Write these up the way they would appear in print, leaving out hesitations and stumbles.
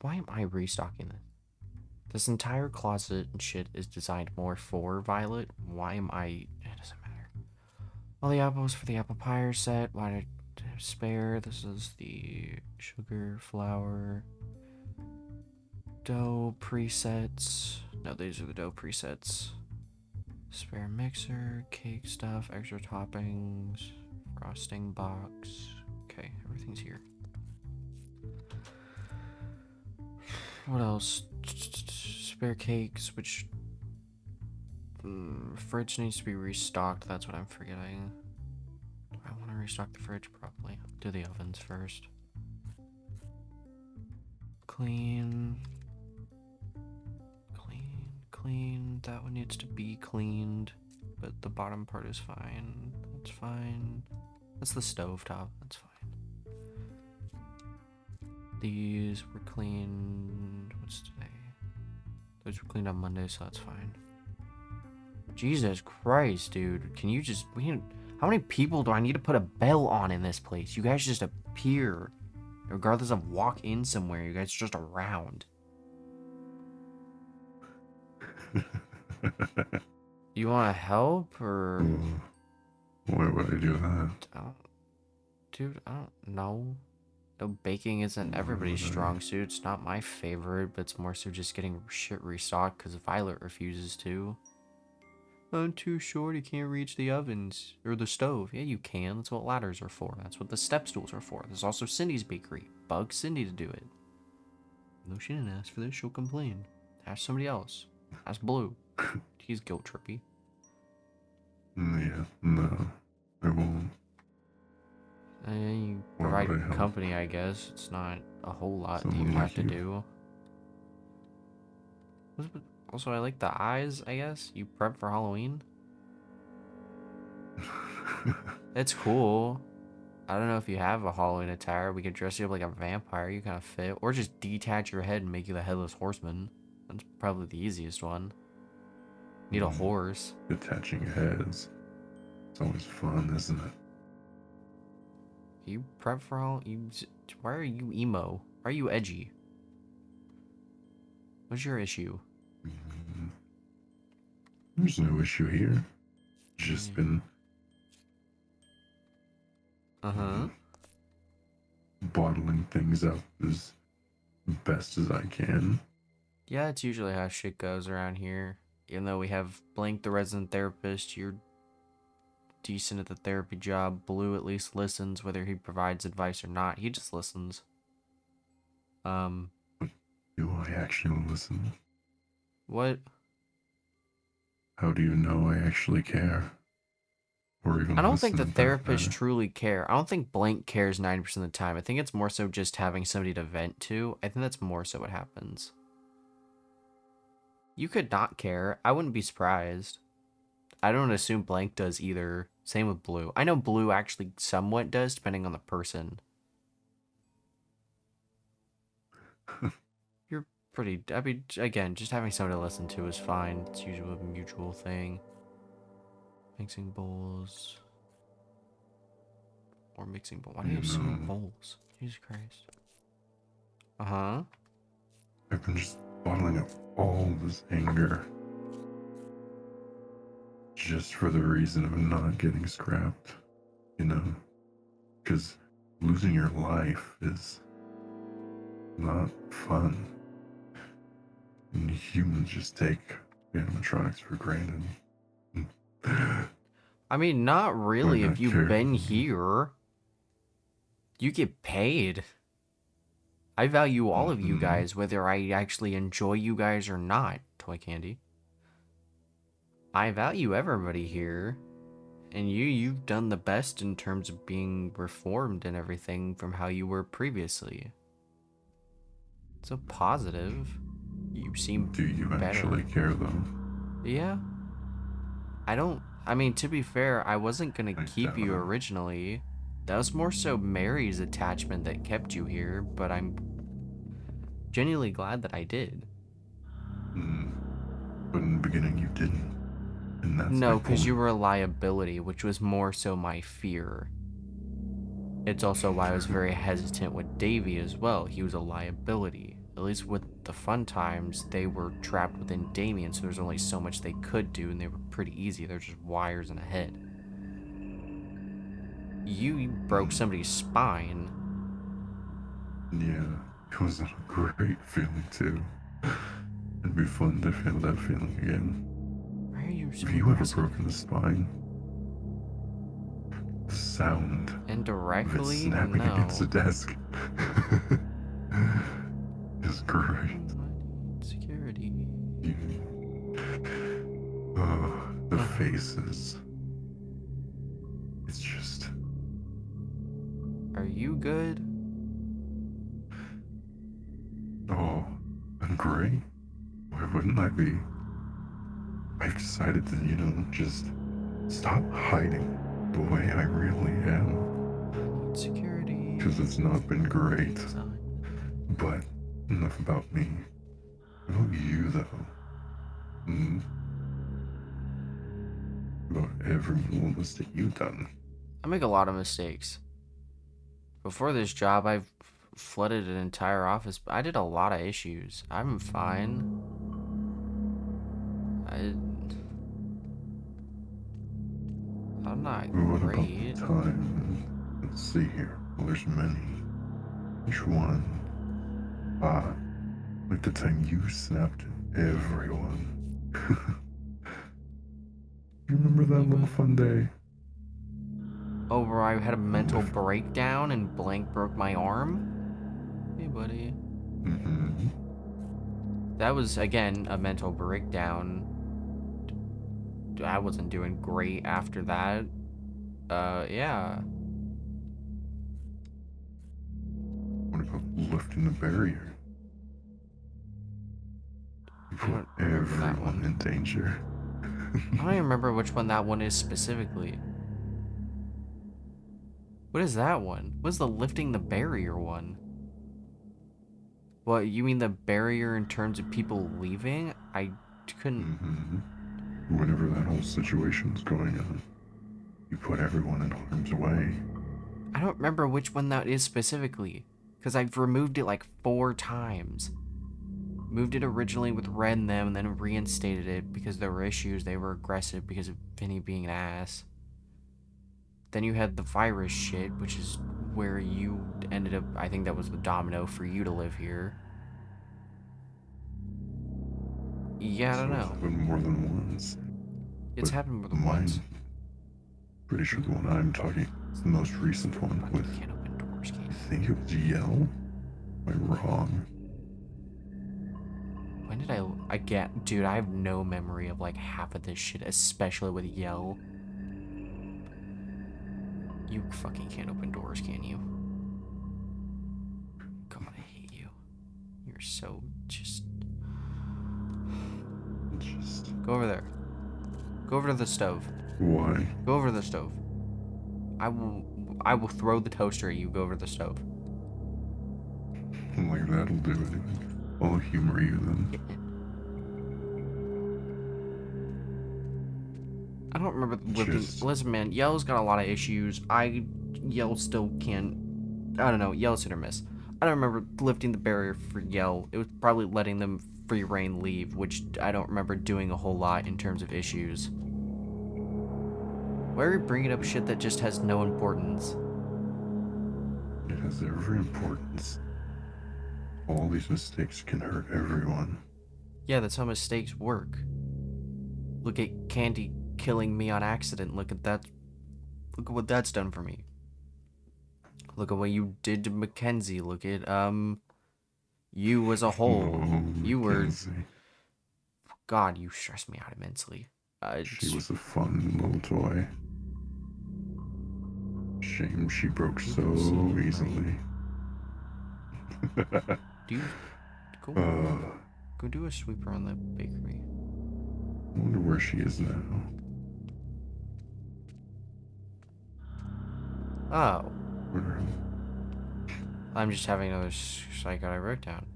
why am I restocking this? This entire closet and shit is designed more for Violet. Why am I... It doesn't matter. All the apples for the apple pie set. Why did I spare? This is the sugar, flour, dough presets. No, these are the dough presets. Spare mixer, cake stuff, extra toppings, frosting box. Okay, everything's here. What else? Spare cakes, which fridge needs to be restocked. That's what I'm forgetting. Do I want to restock the fridge? Probably. Do the ovens first. Clean. That one needs to be cleaned, but the bottom part is fine. That's fine. That's the stove top. That's fine. These were cleaned. What's today? Those were cleaned on Monday, so that's fine. Jesus Christ, dude. Can you just... how many people do I need to put a bell on in this place? You guys just appear. Regardless of walk in somewhere, you guys just around. You want to help, or... Why would I do that? Dude, I don't know. No, baking isn't everybody's strong suit. It's not my favorite, but it's more so just getting shit restocked because Violet refuses to. I'm too short, you can't reach the ovens. Or the stove. Yeah, you can. That's what ladders are for. That's what the step stools are for. There's also Cindy's bakery. Bug Cindy to do it. No, she didn't ask for this. She'll complain. Ask somebody else. Ask Blue. He's guilt trippy. Yeah, no, I won't. You provide company, I guess. It's not a whole lot that you Someone have like to you. do. Also, I like the eyes, I guess. You prep for Halloween? It's cool. I don't know if you have a Halloween attire. We could dress you up like a vampire. You kind of fit. Or just detach your head and make you the Headless Horseman. That's probably the easiest one. Need a horse. Detaching heads. It's always fun, isn't it? You prep for all... Why are you emo? Why are you edgy? What's your issue? There's no issue here. Just been... bottling things up as best as I can. Yeah, it's usually how shit goes around here. Even though we have Blank, the resident therapist, you're decent at the therapy job. Blue at least listens, whether he provides advice or not. He just listens. Do I actually listen? What? How do you know I actually care? Or even I don't think the listen, for that therapists matter? truly care. I don't think Blank cares 90% of the time. I think it's more so just having somebody to vent to. I think that's more so what happens. You could not care. I wouldn't be surprised. I don't assume Blank does either. Same with Blue. I know Blue actually somewhat does, depending on the person. You're pretty... I mean, again, just having somebody to listen to is fine. It's usually a mutual thing. Mixing bowls. Or mixing bowls. Why do you have so many bowls? Jesus Christ. Uh-huh. I've been just bottling up all this anger. Just for the reason of not getting scrapped. You know? Because losing your life is not fun. And humans just take animatronics for granted. I mean, not really. Why If not you've care? been here, you get paid. I value all of you guys, whether I actually enjoy you guys or not, Toy Candy. I value everybody here. And you've done the best in terms of being reformed and everything from how you were previously. It's a positive. You seem Do you better. actually care, though? Yeah. I mean, to be fair, I wasn't gonna keep you doubt it. originally. That was more so Mary's attachment that kept you here, but I'm genuinely glad that I did. But in the beginning, you didn't. And that's No, my because point. you were a liability, which was more so my fear. It's also why I was very hesitant with Davy as well. He was a liability. At least with the fun times, they were trapped within Damien, so there's only so much they could do, and they were pretty easy. They're just wires and a head. You broke somebody's spine. Yeah, it was a great feeling too. It'd be fun to feel that feeling again. Why are you so Have you ever aggressive? broken the spine? The sound of it Indirectly? snapping No. against the desk is great. Security. The faces. It's just... Are you good? Oh, I'm great. Why wouldn't I be? I've decided to, just stop hiding the way I really am. Security. Because it's not been great. Sign. But enough about me. What about you, though? About every little mistake you've done. I make a lot of mistakes. Before this job, I've flooded an entire office. I did a lot of issues. I'm fine. I'm not What great. about the time? Let's see here. Well, there's many. Which one? Like the time you snapped at everyone. You remember that little fun day? Oh, where I had a mental breakdown and blank broke my arm? Hey, buddy. Mm-hmm. That was, again, a mental breakdown. I wasn't doing great after that. Yeah. What about lifting the barrier? You I don't put remember that everyone one. in danger. I don't even remember which one that one is specifically. What is that one? What's the lifting the barrier one? What, you mean the barrier in terms of people leaving? I couldn't... Mm-hmm. Whenever that whole situation's going on, you put everyone in harm's way. I don't remember which one that is specifically, because I've removed it like 4 times. Moved it originally with Red and them, and then reinstated it because there were issues. They were aggressive because of Vinnie being an ass. Then you had the virus shit, which is where you ended up. I think that was the domino for you to live here. Yeah, I don't So know. it's happened more than once. It's But happened more than mine, once. pretty sure the one I'm talking is the most recent one with, You can't open doors, can I you? think it was Yell. Am I wrong? When did I get... Dude, I have no memory of like half of this shit, especially with Yell. You fucking can't open doors, can you? God, I hate you. You're so just... Go over there. Go over to the stove. Why? Go over to the stove. I will throw the toaster at you. Go over to the stove. Like that'll do it. I'll humor you then. I don't remember lifting. Listen, man, Yell's got a lot of issues. Yell still can't. I don't know. Yell's hit or miss. I don't remember lifting the barrier for Yell. It was probably letting them free reign leave, which I don't remember doing a whole lot in terms of issues. Why are we bringing up shit that just has no importance? It has every importance. All these mistakes can hurt everyone. Yeah, that's how mistakes work. Look at Candy killing me on accident. Look at that. Look at what that's done for me. Look at what you did to Mackenzie. Look at, you as a whole. You were... Mackenzie. God, you stressed me out immensely. She was a fun little toy. Shame she broke so easily. Go do a sweep around the bakery. I wonder where she is now. Oh. Where? I'm just having another psych I wrote down.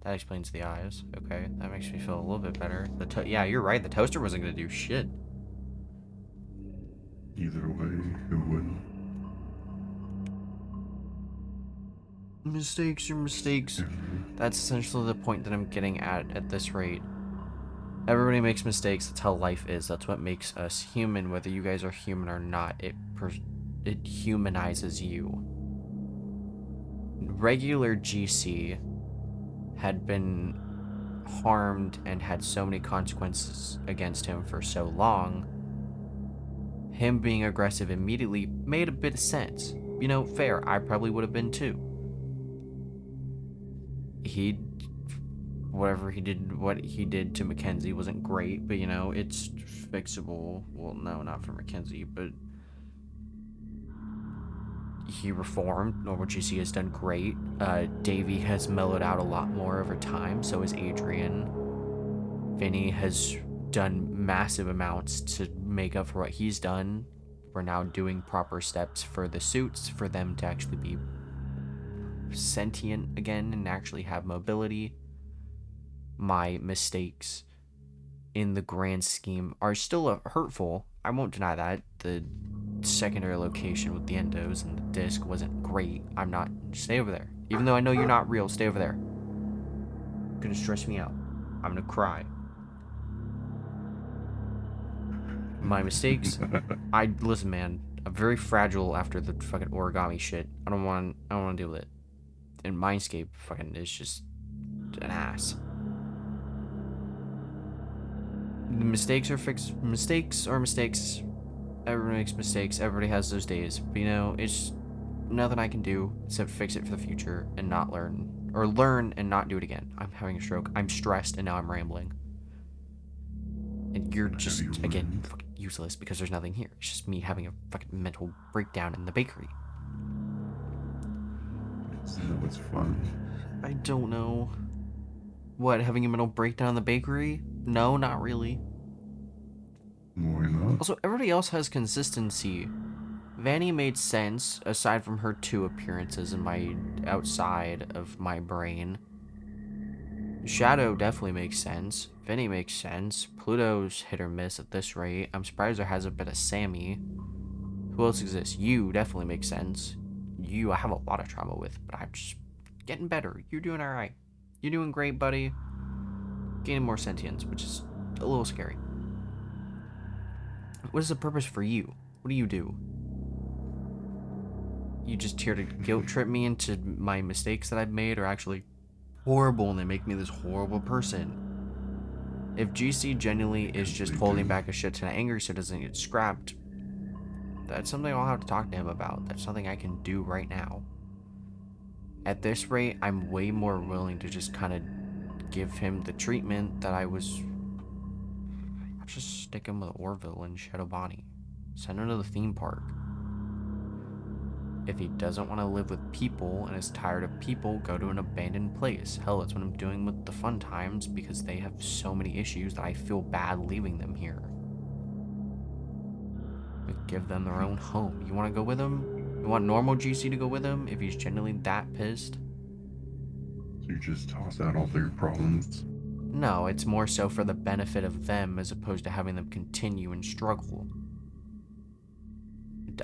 That explains the eyes. Okay, that makes me feel a little bit better. Yeah, you're right. The toaster wasn't gonna do shit. Either way, it wouldn't. Mistakes are mistakes. That's essentially the point that I'm getting at this rate. Everybody makes mistakes. That's how life is. That's what makes us human. Whether you guys are human or not, it humanizes you. Regular GC had been harmed and had so many consequences against him for so long. Him being aggressive immediately made a bit of sense. You know, fair. I probably would have been too. What he did to Mackenzie wasn't great, but you know, it's fixable. Well, no, not for Mackenzie, but he reformed. Normal GC has done great. Davy has mellowed out a lot more over time, so has Adrien. Vinnie has done massive amounts to make up for what he's done. We're now doing proper steps for the suits, for them to actually be sentient again and actually have mobility. My mistakes in the grand scheme are still hurtful. I won't deny that. The secondary location with the endos and the disc wasn't great. I'm not. Stay over there. Even though I know you're not real, stay over there. It's gonna stress me out. I'm gonna cry. My mistakes. Listen, man. I'm very fragile after the fucking origami shit. I don't want to deal with it. And Mindscape fucking is just an ass. The mistakes are fixed. Mistakes are mistakes. Everyone makes mistakes. Everybody has those days. But you know, it's nothing I can do except fix it for the future and not learn. Or learn and not do it again. I'm having a stroke. I'm stressed and now I'm rambling. And you're just, again, fucking useless because there's nothing here. It's just me having a fucking mental breakdown in the bakery. Isn't that what's fun? I don't know. What, having a mental breakdown in the bakery? No, not really. Why not? Also, everybody else has consistency. Vanny made sense, aside from her 2 appearances in my outside of my brain. Shadow definitely makes sense. Vinnie makes sense. Pluto's hit or miss at this rate. I'm surprised there hasn't been a Sammy. Who else exists? You definitely makes sense. You I have a lot of trauma with, but I'm just getting better. You're doing alright. You're doing great, buddy. Gaining more sentience, which is a little scary. What is the purpose for you? What do? You just here to guilt trip me into my mistakes that I've made are actually horrible and they make me this horrible person. If GC genuinely is just holding back a shit ton of anger so it doesn't get scrapped, that's something I'll have to talk to him about. That's something I can do right now. At this rate, I'm way more willing to just kind of give him the treatment that I'll just stick him with Orville and Shadowbonny. Send him to the theme park. If he doesn't want to live with people and is tired of people, go to an abandoned place. Hell, that's what I'm doing with the fun times because they have so many issues that I feel bad leaving them here. Give them their own home. You want to go with him? You want normal GC to go with him if he's genuinely that pissed? So you just toss out all their problems? No, it's more so for the benefit of them as opposed to having them continue and struggle.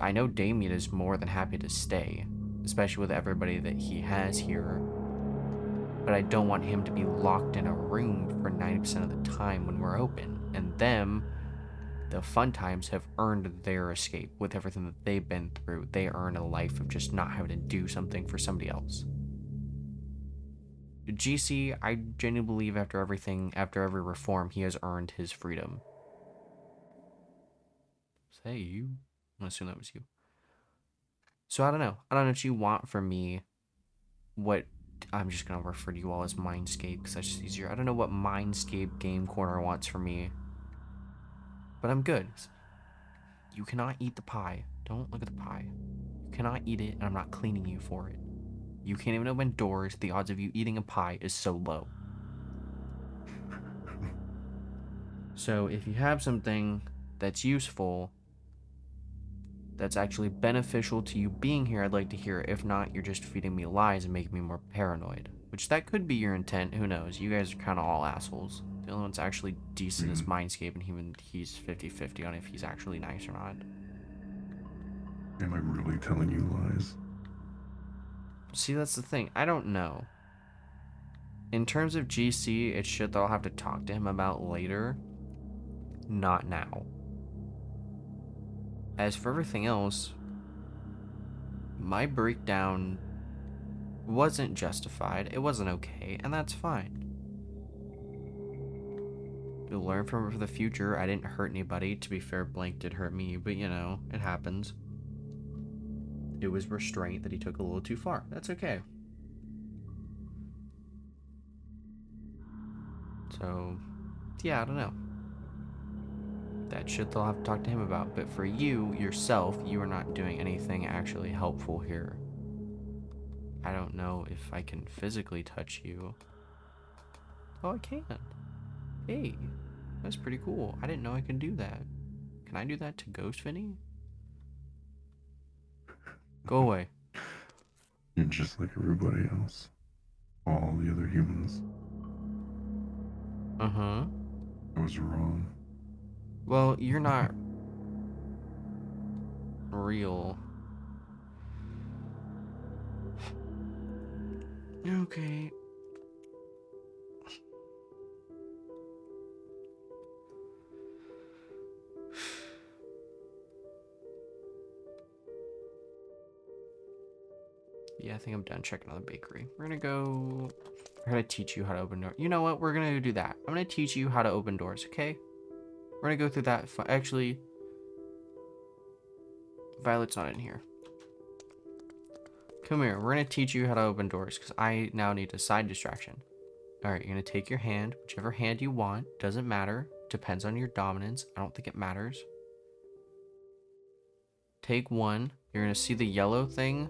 I know Damien is more than happy to stay, especially with everybody that he has here, but I don't want him to be locked in a room for 90% of the time when we're open, and them, the fun times, have earned their escape with everything that they've been through. They earn a life of just not having to do something for somebody else. GC, I genuinely believe after every reform, he has earned his freedom. Say you? I'm gonna assume that was you. So I don't know what you want from me. What, I'm just gonna refer to you all as Mindscape because that's just easier. I don't know what Mindscape Game Corner wants from me. But I'm good. You cannot eat the pie. Don't look at the pie. You cannot eat it, and I'm not cleaning you for it. You can't even open doors. The odds of you eating a pie is so low. So if you have something that's useful, that's actually beneficial to you being here, I'd like to hear it. If not, you're just feeding me lies and making me more paranoid. Which that could be your intent. Who knows? You guys are kind of all assholes. The only one's actually decent is Mindscape, and he's 50-50 on if he's actually nice or not. Am I really telling you lies? See, that's the thing. I don't know. In terms of GC, it's shit that I'll have to talk to him about later. Not now. As for everything else, my breakdown wasn't justified. It wasn't okay, and that's fine. You'll learn from it for the future. I didn't hurt anybody. To be fair, Blank did hurt me, but you know, it happens. It was restraint that he took a little too far. That's okay. So, yeah, I don't know. That shit they'll have to talk to him about. But for you, yourself, you are not doing anything actually helpful here. I don't know if I can physically touch you. Oh, I can. Hey, that's pretty cool. I didn't know I could do that. Can I do that to Ghost Vinnie? Go away. You're just like everybody else. All the other humans. Uh-huh. I was wrong. Well, you're not real. Okay. Yeah, I think I'm done checking on the bakery. We're gonna teach you how to open doors. You know what? We're gonna do that. I'm gonna teach you how to open doors, okay? We're gonna go through that. Actually, Violet's not in here. Come here. We're gonna teach you how to open doors because I now need a side distraction. All right, you're gonna take your hand, whichever hand you want. Doesn't matter. Depends on your dominance. I don't think it matters. Take one. You're gonna see the yellow thing.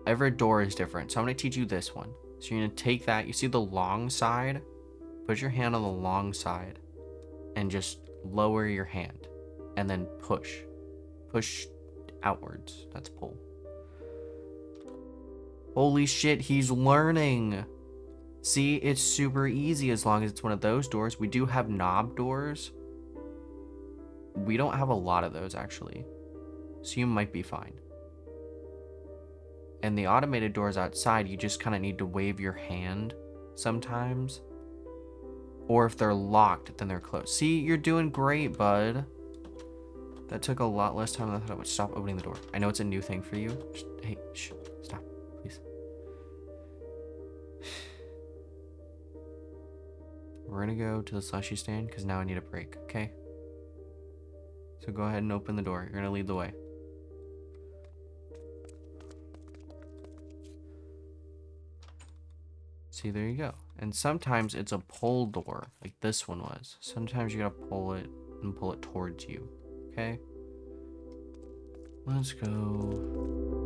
Every door is different, so I'm gonna teach you this one. So you're gonna take that. You see the long side? Put your hand on the long side, and just lower your hand, and then push. Push outwards. That's pull. Holy shit, he's learning. See, it's super easy as long as it's one of those doors. We do have knob doors. We don't have a lot of those, actually. So you might be fine. And the automated doors outside, you just kind of need to wave your hand sometimes. Or if they're locked, then they're closed. See, you're doing great, bud. That took a lot less time than I thought it would. Stop opening the door. I know it's a new thing for you. Just, hey, shh, stop, please. We're gonna go to the slushy stand because now I need a break, okay? So go ahead and open the door. You're gonna lead the way. See, there you go. And sometimes it's a pull door, like this one was. Sometimes you gotta pull it and pull it towards you, okay? Let's go.